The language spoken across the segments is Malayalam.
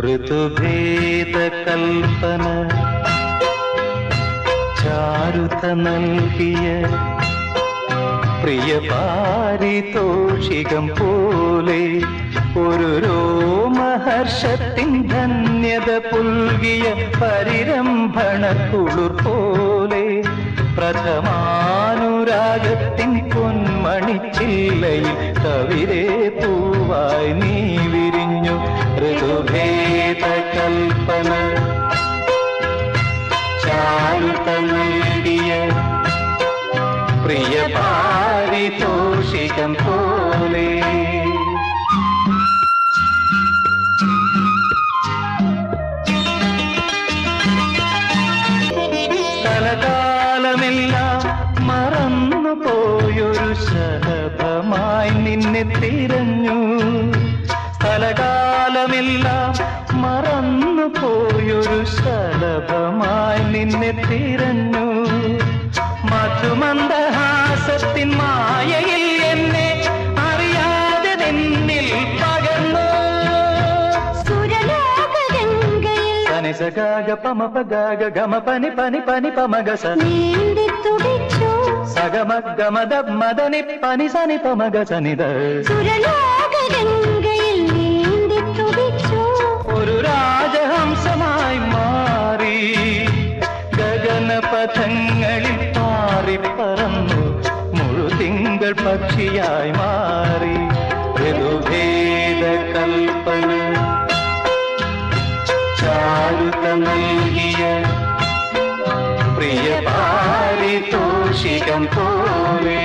ഋതുഭേദ കൽപ്പന ചാരുത നൽകിയ പ്രിയ പാരിതോഷികം പോലെ ഒരു രോമഹർഷത്തിൻ ധന്യത പുൽകിയ പരിരംഭണ കുളിർ പോലെ പ്രഥമാനുരാഗത്തിൻ പൊന്മണിച്ചില്ലയിൽ കവിരേ പൂവായി നീ വിരിഞ്ഞു. ഋതുഭേദ കൽപ്പന ചാരുത നൽകിയ പ്രിയ പാരിതോഷികം പോലെ. സ്ഥലകാലമെല്ലാം മറന്നു പോയൊരു ശലഭമായി നിന്നെ തിരഞ്ഞു. സ്ഥലകാലമെല്ലാം മറന്നു പോയൊരു ശലഭമായി നിന്നെ തിരഞ്ഞു. മധുമന്ദഹാസത്തിൻ മായയിൽ എന്നെ അറിയാതെ നിന്നിൽ പകർന്നു. സനിസഗാഗ പമപഗാഗ ഗമ പനി പനി പനി പമഗസ സഗമഗമദ മദനി പനി സനി പമഗ സനിത. ഒരു രാജഹംസമായി മാറി ഗഗനപഥങ്ങളിൽ പാറിപ്പറന്നു മുഴുതിങ്കൾ പക്ഷിയായി മാറി. ഋതുഭേദ കൽപ്പന ചാരുത നൽകിയ പ്രിയ പാരിതോഷികം പോലെ.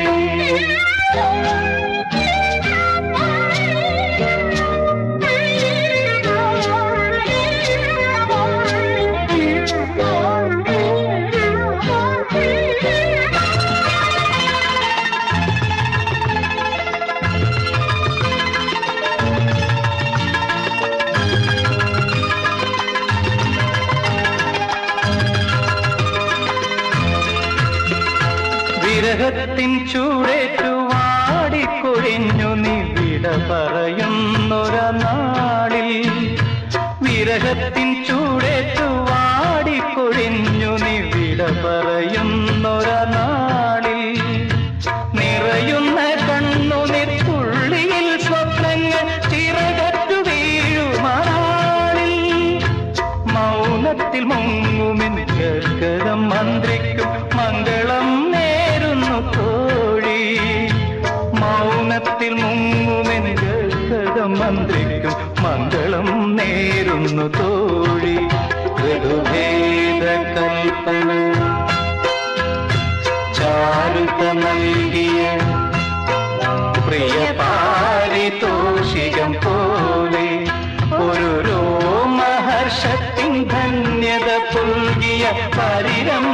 വിരഹത്തിൻ ചൂടേറ്റു വാടിക്കൊഴിഞ്ഞു നീ വിട പറയുന്നൊരു നാളിൽ. വിരഹത്തിൻ ചൂടേറ്റു വാടിക്കൊഴിഞ്ഞു നീ വിട പറയുന്നൊരു നാളിൽ. നിറയുന്ന കണ്ണുനീർ തുള്ളിയിൽ സ്വപ്നങ്ങൾ ചിറകറ്റു വീഴുമാനാളിൽ. മൗനത്തിൽ മുങ്ങുമിൻ ഗർഗരം മന്ത്രിക്കും മംഗളം നേരുന്നു തോഴി. മൗനത്തിൽ മുങ്ങുമെൻ ഗർഗരം മന്ത്രിക്കും മംഗളം നേരുന്നു തോഴി. ഋതുഭേദ കൽപ്പന ചാരുത നൽകിയ പ്രിയ പാരിതോഷികം പോലെ ഒരു രോമഹർഷത്തിൻ ധന്യത പുൽകിയ പരിരം